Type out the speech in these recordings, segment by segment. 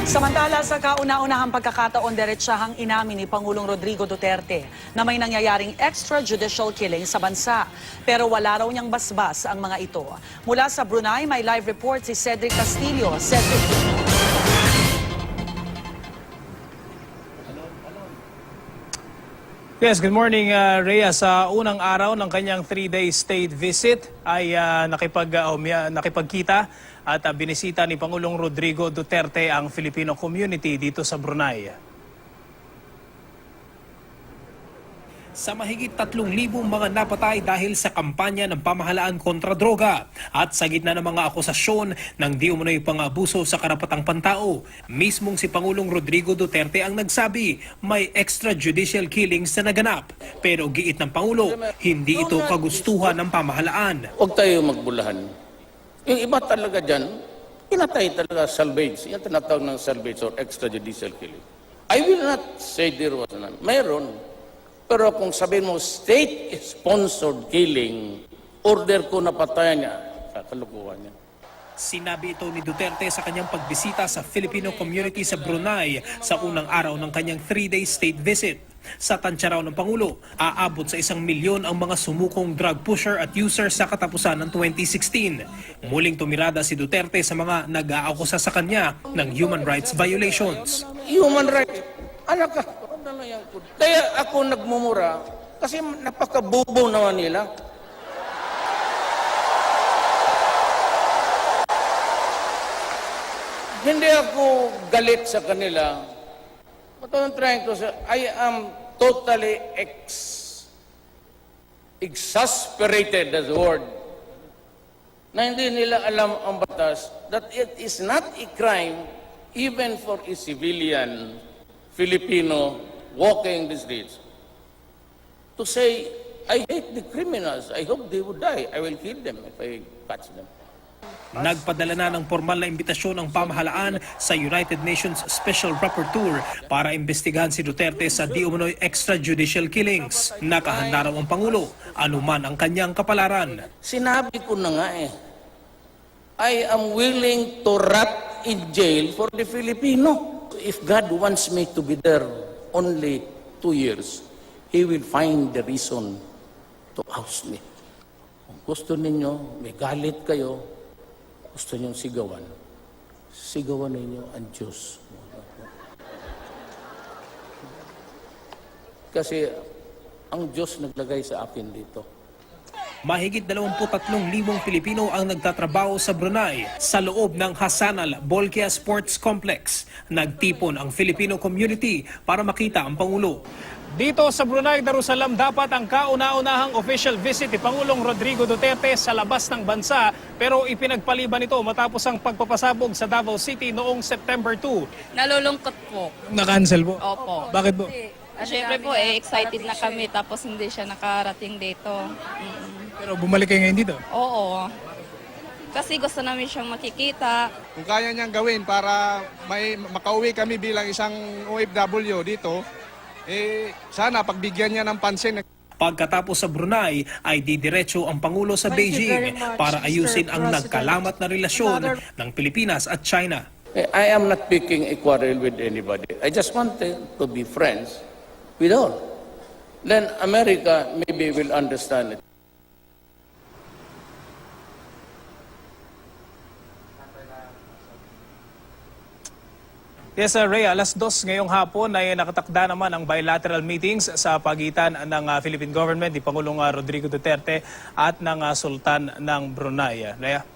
Samantala sa kauna-unahang pagkakataon, diretsahang inamin ni Pangulong Rodrigo Duterte na may nangyayaring extrajudicial killing sa bansa. Pero wala raw niyang basbas ang mga ito. Mula sa Brunei, may live report si Cedric Castillo. Cedric. Yes, good morning, Rhea. Sa unang araw ng kanyang 3-day state visit ay nakipagkita at binisita ni Pangulong Rodrigo Duterte ang Filipino community dito sa Brunei. Sa mahigit 3,000 mga napatay dahil sa kampanya ng pamahalaan kontra droga at sa gitna ng mga akusasyon ng di umano'y pang-abuso sa karapatang pantao, mismong si Pangulong Rodrigo Duterte ang nagsabi may extrajudicial killings na naganap. Pero giit ng Pangulo, hindi ito kagustuhan ng pamahalaan. Huwag tayo magbulahan. Yung iba talaga dyan, pinatay talaga salvage. Yan tinatawag ng salvage or extrajudicial killing. I will not say there was none. Mayroon. Pero kung sabihin mo, state-sponsored killing, order ko na patayan niya, kakalukuhan niya. Sinabi ito ni Duterte sa kanyang pagbisita sa Filipino community sa Brunei sa unang araw ng kanyang 3-day state visit. Sa tansya raw ng Pangulo, aabot sa 1 milyon ang mga sumukong drug pusher at user sa katapusan ng 2016. Muling tumirada si Duterte sa mga nag-aakusa sa kanya ng human rights violations. Human rights? Anak ka. Kaya ako nagmumura kasi napakabubo naman nila. Hindi ako galit sa kanila. What I'm trying to say, I am totally exasperated, that's the word, na hindi nila alam ang batas, that it is not a crime even for a civilian Filipino walking the streets to say, I hate the criminals, I hope they would die, I will kill them if I catch them. Nagpadala na ng formal na imbitasyon ang pamahalaan sa United Nations Special Rapporteur para imbestigahan si Duterte sa di umano'y extrajudicial killings. Nakahanda raw ang Pangulo, anuman ang kanyang kapalaran. Sinabi ko na nga I am willing to rot in jail for the Filipino. If God wants me to be there only 2 years, He will find the reason to oust me. Kung gusto ninyo, may galit kayo, gusto ninyong sigawan, sigawan ninyo ang Diyos. Kasi ang Diyos naglagay sa akin dito. Mahigit 23,000 Pilipino ang nagtatrabaho sa Brunei sa loob ng Hassanal Bolkiah Sports Complex. Nagtipon ang Filipino community para makita ang Pangulo. Dito sa Brunei, Darussalam, dapat ang kauna-unahang official visit ni Pangulong Rodrigo Duterte sa labas ng bansa, pero ipinagpaliban ito matapos ang pagpapasabog sa Davao City noong September 2. Nalulungkot po. Na-cancel po? Opo. Bakit po? Siyempre po, excited na kami tapos hindi siya nakarating dito. Pero bumalik kayo ngayon dito? Oo. Kasi gusto namin siyang makikita. Kung kaya niyang gawin para makauwi kami bilang isang OFW dito, sana pagbigyan niya ng pansin. Pagkatapos sa Brunei ay didiretso ang Pangulo sa Beijing para ayusin ang nagkalamat na relasyon ng Pilipinas at China. I am not picking a quarrel with anybody. I just wanted to be friends with all. Then America maybe will understand it. Yes, Rhea, 2:00 ngayong hapon ay nakatakda naman ang bilateral meetings sa pagitan ng Philippine government, ni Pangulong Rodrigo Duterte at ng Sultan ng Brunei. Rhea?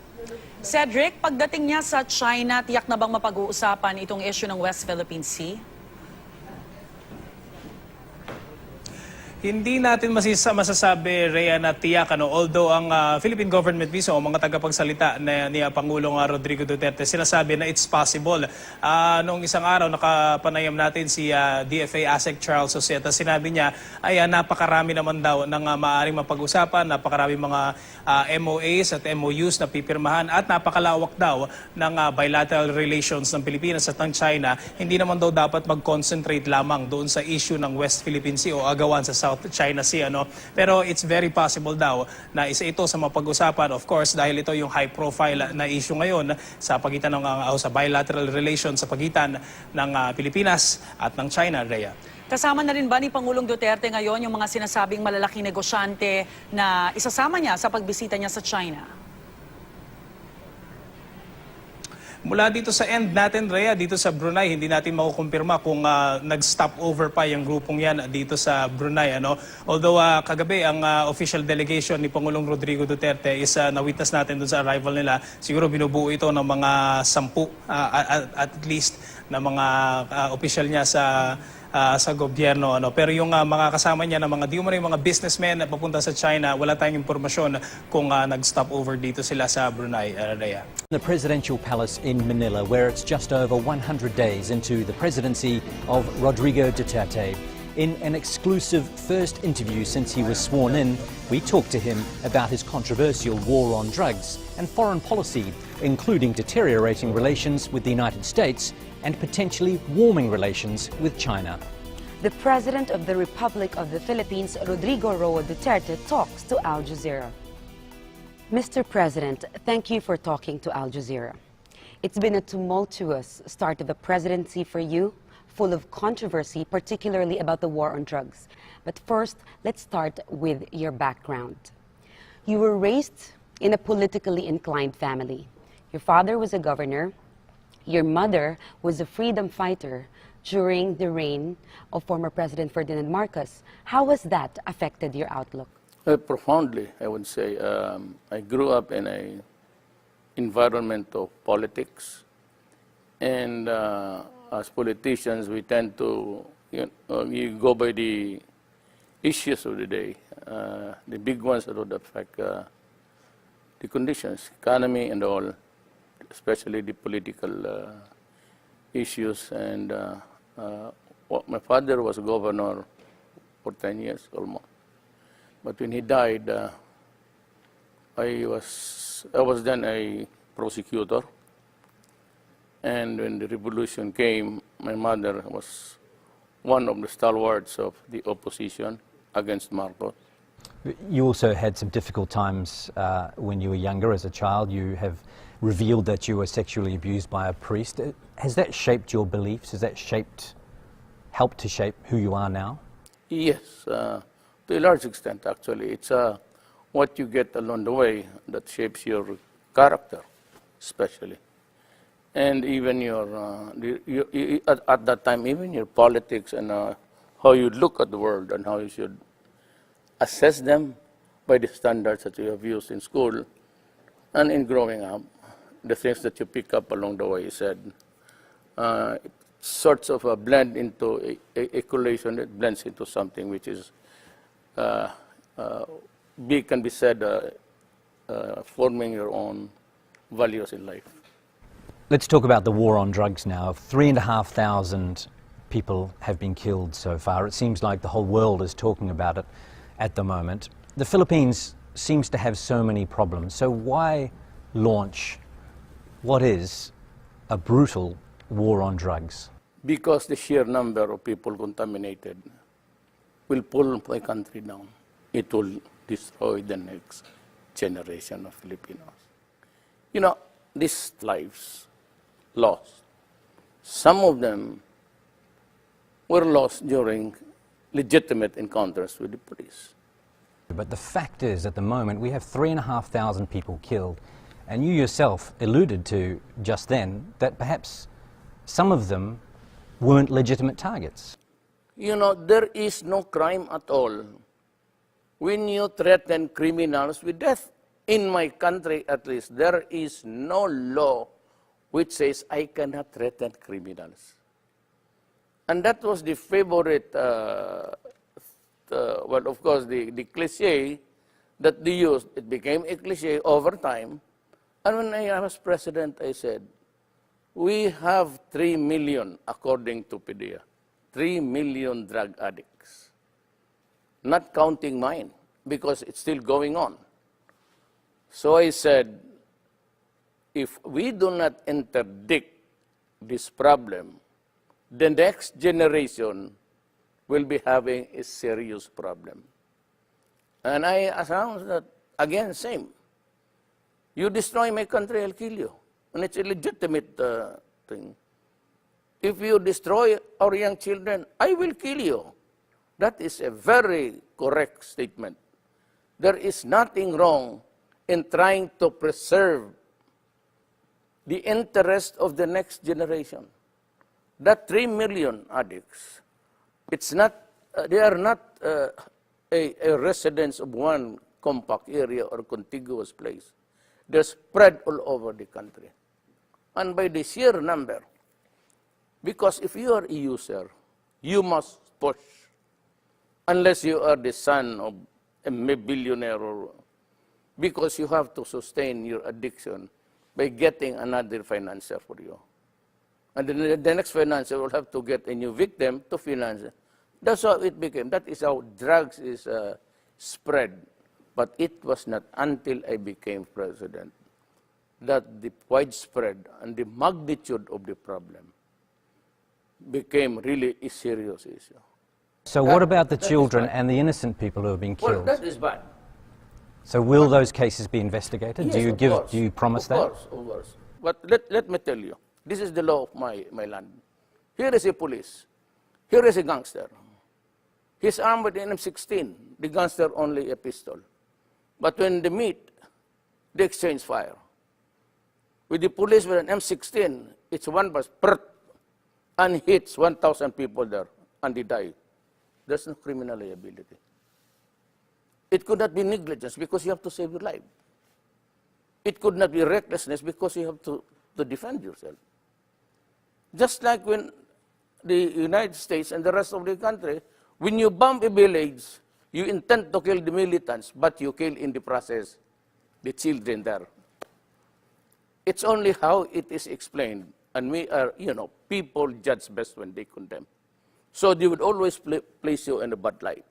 Cedric, pagdating niya sa China, tiyak na bang mapag-uusapan itong issue ng West Philippine Sea? Hindi natin masasabi, Rhea, na tiyak. Although ang Philippine government mismo, ang mga tagapagsalita ni Pangulong Rodrigo Duterte, sinasabi na it's possible. Noong isang araw, nakapanayam natin si DFA ASEC Charles Societa. Sinabi niya ay napakarami naman daw ng maaaring mapag-usapan, napakarami mga MOAs at MOUs na pipirmahan at napakalawak daw ng bilateral relations ng Pilipinas at ng China. Hindi naman daw dapat mag-concentrate lamang doon sa issue ng West Philippine Sea o agawan sa South South China Sea. Ano? Pero it's very possible daw na isa ito sa mapag-usapan, of course, dahil ito yung high-profile na issue ngayon sa pagitan ng sa bilateral relations sa pagitan ng Pilipinas at ng China, Rhea. Kasama na rin ba ni Pangulong Duterte ngayon yung mga sinasabing malalaking negosyante na isasama niya sa pagbisita niya sa China? Mula dito sa end natin, Rhea, dito sa Brunei, hindi natin makukumpirma kung nag-stop over pa yung grupong yan dito sa Brunei. Ano? Although kagabi, ang official delegation ni Pangulong Rodrigo Duterte is na-witness natin doon sa arrival nila. Siguro binubuo ito ng mga 10 at least na mga official niya sa gobyerno. Ano. Pero yung mga kasama niya na mga yung mga businessmen na papunta sa China, wala tayong impormasyon kung nag-stop over dito sila sa Brunei, Rhea. The presidential palace in Manila, where it's just over 100 days into the presidency of Rodrigo Duterte. In an exclusive first interview since he was sworn in, we talked to him about his controversial war on drugs and foreign policy, including deteriorating relations with the United States and potentially warming relations with China. The President of the Republic of the Philippines, Rodrigo Roa Duterte, talks to Al Jazeera. Mr. President, thank you for talking to Al Jazeera. It's been a tumultuous start of the presidency for you, full of controversy, particularly about the war on drugs. But first, let's start with your background. You were raised in a politically inclined family. Your father was a governor. Your mother was a freedom fighter during the reign of former President Ferdinand Marcos. How has that affected your outlook? Profoundly, I would say. I grew up in an environment of politics, and as politicians, we tend to you go by the issues of the day, the big ones that would affect the conditions, economy and all, especially the political issues. And my father was governor for 10 years almost. But when he died, I was then a prosecutor. And when the revolution came, my mother was one of the stalwarts of the opposition against Marcos. You also had some difficult times when you were younger as a child. You have revealed that you were sexually abused by a priest. Has that shaped your beliefs? Has that helped to shape who you are now? Yes, to a large extent, actually. It's what you get along the way that shapes your character, especially. And even at that time, even your politics and how you look at the world and how you should assess them by the standards that you have used in school and in growing up, the things that you pick up along the way, you said, sorts of a blend into a collation that blends into something which is can be said forming your own values in life. Let's talk about the war on drugs now. 3,500 people have been killed so far. It seems like the whole world is talking about it at the moment. The Philippines seems to have so many problems. So why launch what is a brutal war on drugs? Because the sheer number of people contaminated will pull the country down. It will destroy the next generation of Filipinos. You know, these lives lost, some of them were lost during legitimate encounters with the police. But the fact is, at the moment, we have 3,500 people killed. And you yourself alluded to just then that perhaps some of them weren't legitimate targets. You know, there is no crime at all when you threaten criminals with death. In my country, at least, there is no law which says I cannot threaten criminals. And that was the favorite, well, of course, the cliche that they used. It became a cliche over time. And when I was president, I said, we have 3 million, according to PDEA, 3 million drug addicts. Not counting mine, because it's still going on. So I said, if we do not interdict this problem, the next generation will be having a serious problem. And I announce that, again, same. You destroy my country, I'll kill you. And it's a legitimate thing. If you destroy our young children, I will kill you. That is a very correct statement. There is nothing wrong in trying to preserve the interest of the next generation. That 3 million addicts, it's not, they are not a residents of one compact area or contiguous place. They're spread all over the country. And by the sheer number, because if you are a user, you must push, unless you are the son of a billionaire, or because you have to sustain your addiction by getting another financer for you. And then the next financer will have to get a new victim to finance it. That's how it became. That is how drugs is spread. But it was not until I became president that the widespread and the magnitude of the problem became really a serious issue. So what about the children and the innocent people who have been Well, killed? that is bad. So will those cases be investigated? Yes, Do you promise that? Of course. But let me tell you, this is the law of my land. Here is a police. Here is a gangster. He's armed with an M16. The gangster only a pistol. But when they meet, they exchange fire. With the police with an M16, it's one burst, and hits 1,000 people there, and they die. There's no criminal liability. It could not be negligence because you have to save your life. It could not be recklessness because you have to defend yourself. Just like when the United States and the rest of the country, when you bomb a village, you intend to kill the militants, but you kill in the process the children there. It's only how it is explained. And we are, people judge best when they condemn. So they would always place you in a bad light.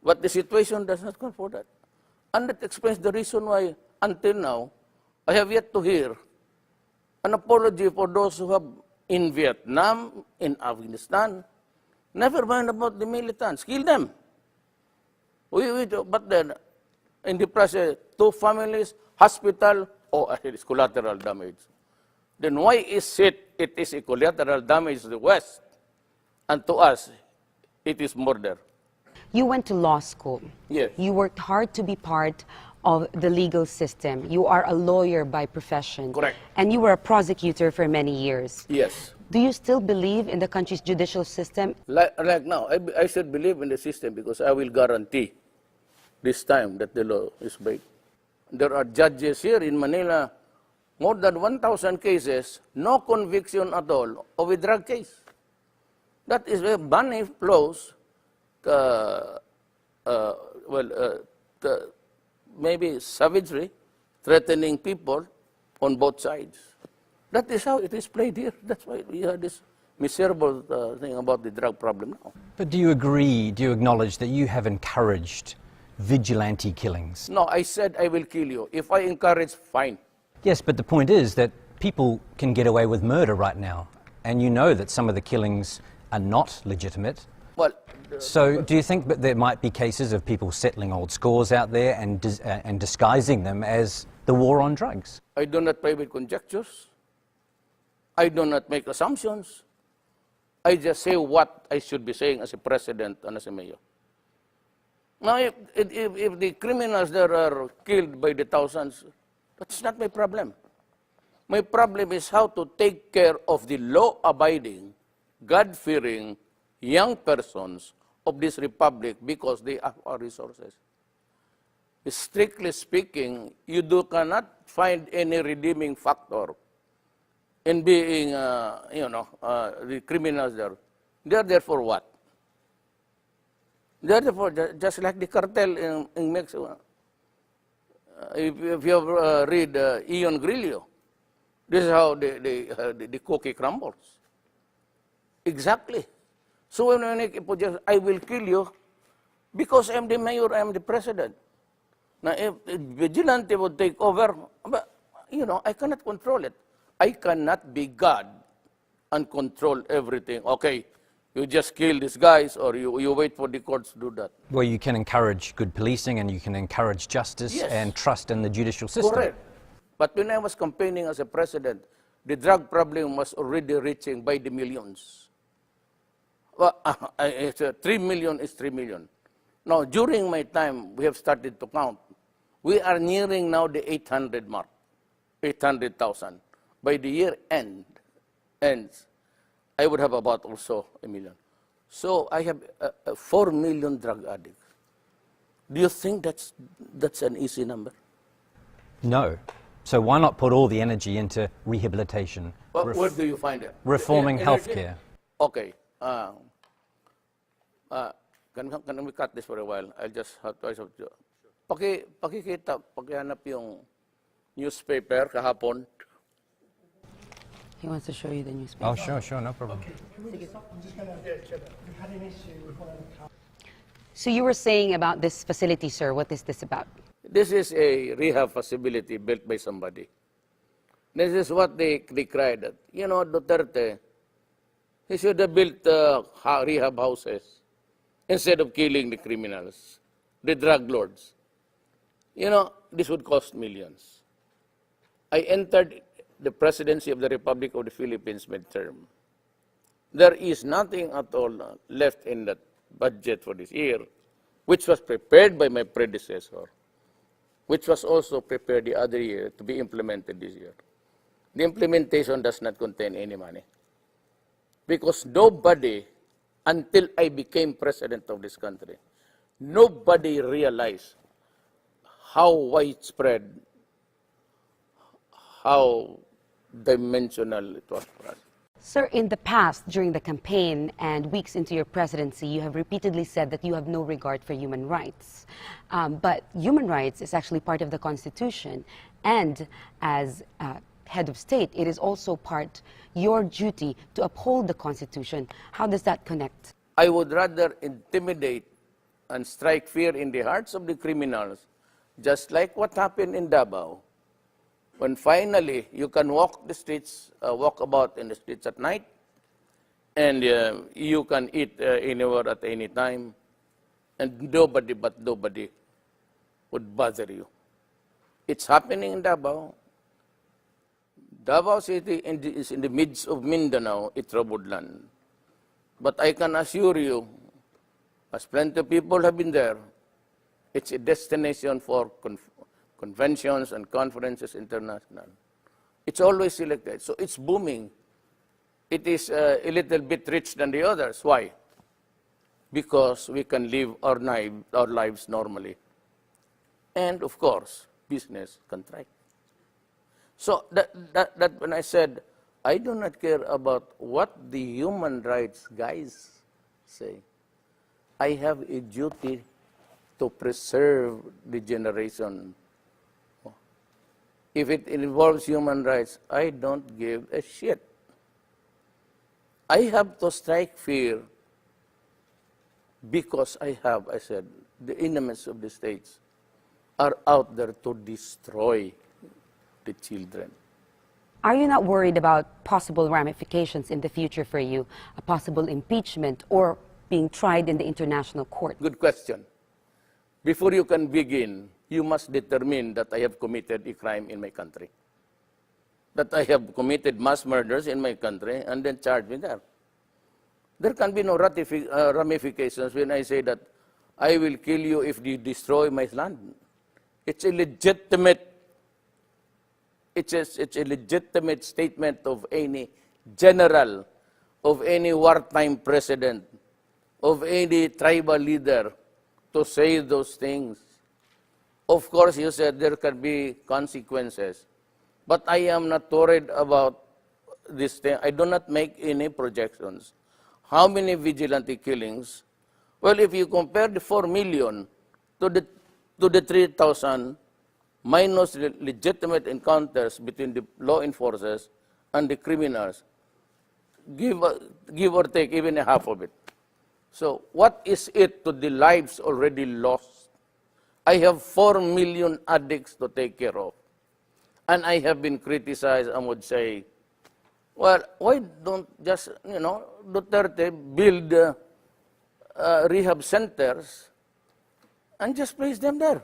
But the situation does not call for that. And that explains the reason why, until now, I have yet to hear an apology for those who have in Vietnam, in Afghanistan. Never mind about the militants. Kill them. But then, in the process, 2 families, hospital, it is collateral damage. Then why is it is a collateral damage to the West, and to us, it is murder? You went to law school. Yes. You worked hard to be part of the legal system. You are a lawyer by profession. Correct. And you were a prosecutor for many years. Yes. Do you still believe in the country's judicial system? Like now, I should believe in the system because I will guarantee this time that the law is break. There are judges here in Manila, more than 1,000 cases, no conviction at all of a drug case. That is where money flows, maybe savagery, threatening people on both sides. That is how it is played here. That's why we have this miserable thing about the drug problem now. But do you agree, do you acknowledge that you have encouraged vigilante killings? No, I said I will kill you. If I encourage, fine. Yes, but the point is that people can get away with murder right now. And you know that some of the killings are not legitimate. Well, So do you think that there might be cases of people settling old scores out there and disguising them as the war on drugs? I do not play with conjectures. I do not make assumptions. I just say what I should be saying as a president and as a mayor. Now, if the criminals there are killed by the thousands, that's not my problem. My problem is how to take care of the law-abiding, God-fearing young persons of this republic because they have our resources. Strictly speaking, you cannot find any redeeming factor in being, the criminals there. They're there for what? They're there for just like the cartel in Mexico. If you have read Ian Grillo, this is how the cookie crumbles. Exactly. So when I will kill you because I'm the mayor, I'm the president. Now, if vigilante would take over, but, I cannot control it. I cannot be God and control everything. Okay, You just kill these guys, or you wait for the courts to do that. Well, you can encourage good policing and you can encourage justice Yes. and trust in the judicial system. Correct. But when I was campaigning as a president, the drug problem was already reaching by the millions. Well, 3 million is 3 million. Now, during my time, we have started to count. We are nearing now the 800 mark, 800,000. By the year ends, I would have about also 1 million. So I have 4 million drug addicts. Do you think that's an easy number? No. So why not put all the energy into rehabilitation, Well, where do you find it? reforming Energy? healthcare? Okay. Can we cut this for a while? I'll just have to. Pakihanap yung newspaper kahapon. He wants to show you the newspaper. Oh, sure, no problem. So you were saying about this facility, sir. What is this about? This is a rehab facility built by somebody. This is what they cried at. You know, Duterte, he should have built rehab houses instead of killing the criminals, the drug lords. You know, this would cost millions. I entered the presidency of the Republic of the Philippines midterm. There is nothing at all left in that budget for this year, which was prepared by my predecessor, which was also prepared the other year to be implemented this year. The implementation does not contain any money. Because nobody, until I became president of this country, nobody realized how widespread, how dimensional it was for us. Sir, in the past, during the campaign and weeks into your presidency, you have repeatedly said that you have no regard for human rights. But human rights is actually part of the Constitution. And as head of state, it is also your duty to uphold the Constitution. How does that connect? I would rather intimidate and strike fear in the hearts of the criminals, just like what happened in Davao. When finally you can walk about in the streets at night, and you can eat anywhere at any time, and nobody would bother you. It's happening in Davao. Davao City is in the midst of Mindanao, a troubled land. But I can assure you, as plenty of people have been there, it's a destination for conventions and conferences international. It's always selected, so it's booming. It is a little bit rich than the others. Why? Because we can live our lives normally. And of course, business can thrive. So that when I said, I do not care about what the human rights guys say. I have a duty to preserve the generation. If it involves human rights, I don't give a shit. I have to strike fear because I said, the enemies of the states are out there to destroy the children. Are you not worried about possible ramifications in the future for you, a possible impeachment or being tried in the international court? Good question. Before you can begin, you must determine that I have committed a crime in my country. That I have committed mass murders in my country and then charge me there. There can be no ramifications when I say that I will kill you if you destroy my land. It's a legitimate statement of any general, of any wartime president, of any tribal leader to say those things. Of course, you said there can be consequences. But I am not worried about this thing. I do not make any projections. How many vigilante killings? Well, if you compare the 4 million to the 3,000, minus legitimate encounters between the law enforcers and the criminals, give or take even a half of it. So what is it to the lives already lost? I have 4 million addicts to take care of. And I have been criticized, I would say, Well, why don't just, Duterte build rehab centers and just place them there?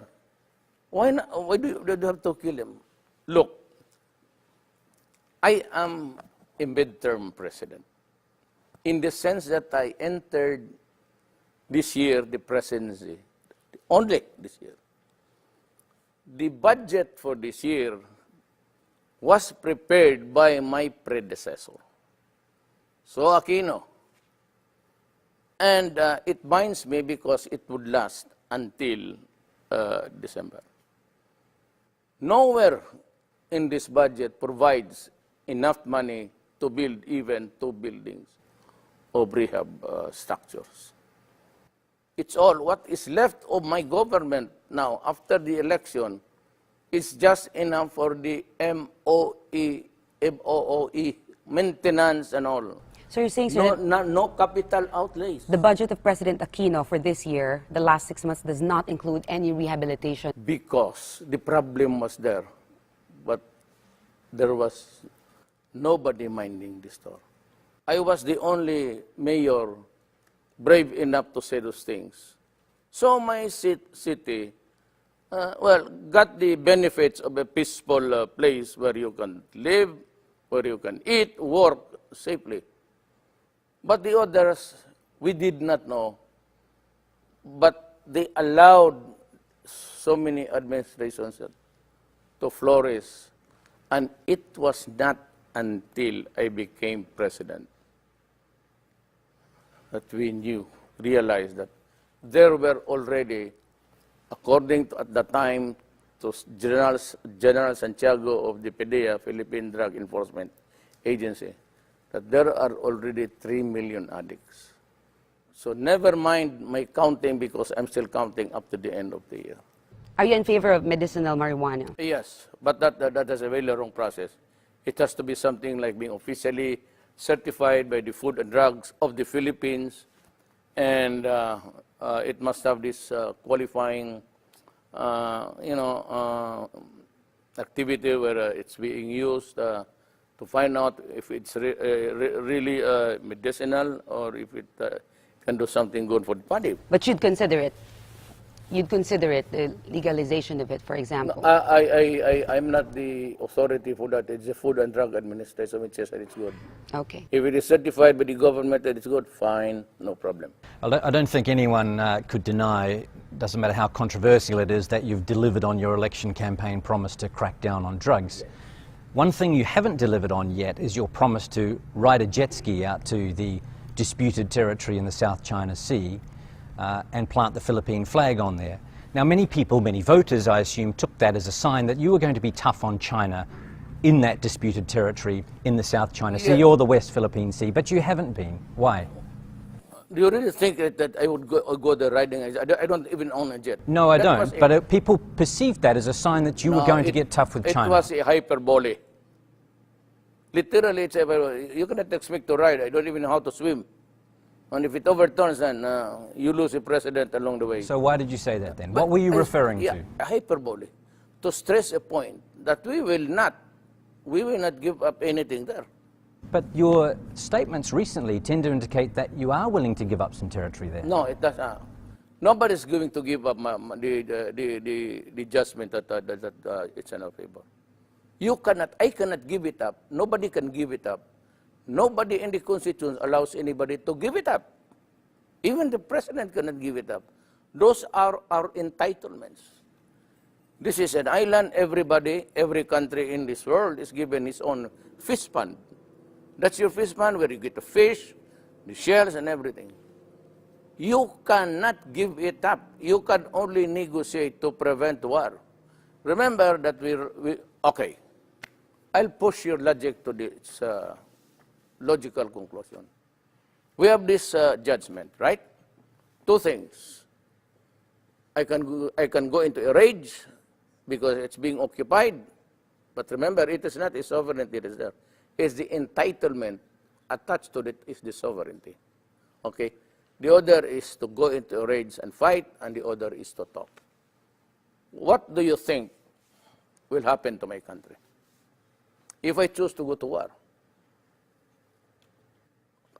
Why not? Why do you have to kill them? Look, I am a midterm president in the sense that I entered this year the presidency, only this year. The budget for this year was prepared by my predecessor, So Aquino. And it binds me because it would last until December. Nowhere in this budget provides enough money to build even 2 buildings of rehab structures. It's all what is left of my government now after the election is just enough for the MOE, maintenance and all. So you're saying, sir, No capital outlays. the budget of President Aquino for this year, the last 6 months, does not include any rehabilitation? Because the problem was there, but there was nobody minding the store. I was the only mayor brave enough to say those things. So my city, got the benefits of a peaceful place where you can live, where you can eat, work safely. But the others, we did not know. But they allowed so many administrations to flourish. And it was not until I became president that we realized that there were already, according to at the time to General Santiago of the PDEA, Philippine Drug Enforcement Agency, that there are already 3 million addicts. So never mind my counting because I'm still counting up to the end of the year. Are you in favor of medicinal marijuana? Yes, but that is a very long process. It has to be something like being officially certified by the Food and Drugs of the Philippines, and it must have this qualifying, activity where it's being used to find out if it's really medicinal or if it can do something good for the body. But you'd consider it? You'd consider it, the legalization of it, for example? I'm not the authority for that. It's the Food and Drug Administration which says that it's good. Okay. If it is certified by the government that it's good, fine, no problem. I don't think anyone could deny, doesn't matter how controversial it is, that you've delivered on your election campaign promise to crack down on drugs. One thing you haven't delivered on yet is your promise to ride a jet ski out to the disputed territory in the South China Sea and plant the Philippine flag on there. Now, many people, many voters, I assume, took that as a sign that you were going to be tough on China in that disputed territory in the South China Sea or the West Philippine Sea, but you haven't been. Why? Do you really think that I would go there riding? I don't even own a jet. No, I don't. But people perceived that as a sign that you were going to get tough with China. It was a hyperbole. Literally, you cannot expect to ride. I don't even know how to swim. And if it overturns, then you lose a president along the way. So why did you say that then? What were you referring to? Hyperbole. To stress a point that we will not give up anything there. But your statements recently tend to indicate that you are willing to give up some territory there. No, it does not. Nobody's going to give up the judgment that it's in our favor. I cannot give it up. Nobody can give it up. Nobody in the Constitution allows anybody to give it up. Even the president cannot give it up. Those are our entitlements. This is an island. Every country in this world is given its own fish pond. That's your fish pond where you get the fish, the shells, and everything. You cannot give it up. You can only negotiate to prevent war. Remember that okay, I'll push your logic to this logical conclusion. We have this judgment, right? 2 things. I can go into a rage because it's being occupied, but remember, it is not a sovereignty that is there. It's the entitlement attached to it is the sovereignty. Okay? The other is to go into a rage and fight, and the other is to talk. What do you think will happen to my country if I choose to go to war?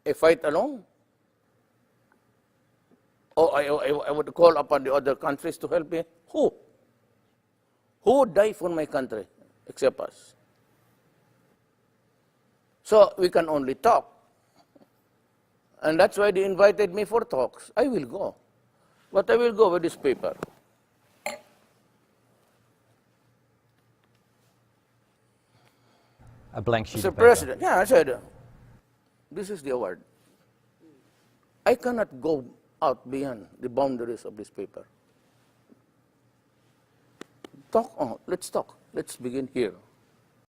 a fight alone? Or I would call upon the other countries to help me? Who? Who would die for my country except us? So we can only talk. And that's why they invited me for talks. I will go. But I will go with this paper. A blank sheet Mr. of paper. President, yeah, I said, this is the award. I cannot go out beyond the boundaries of this paper. Talk on, let's talk. Let's begin here.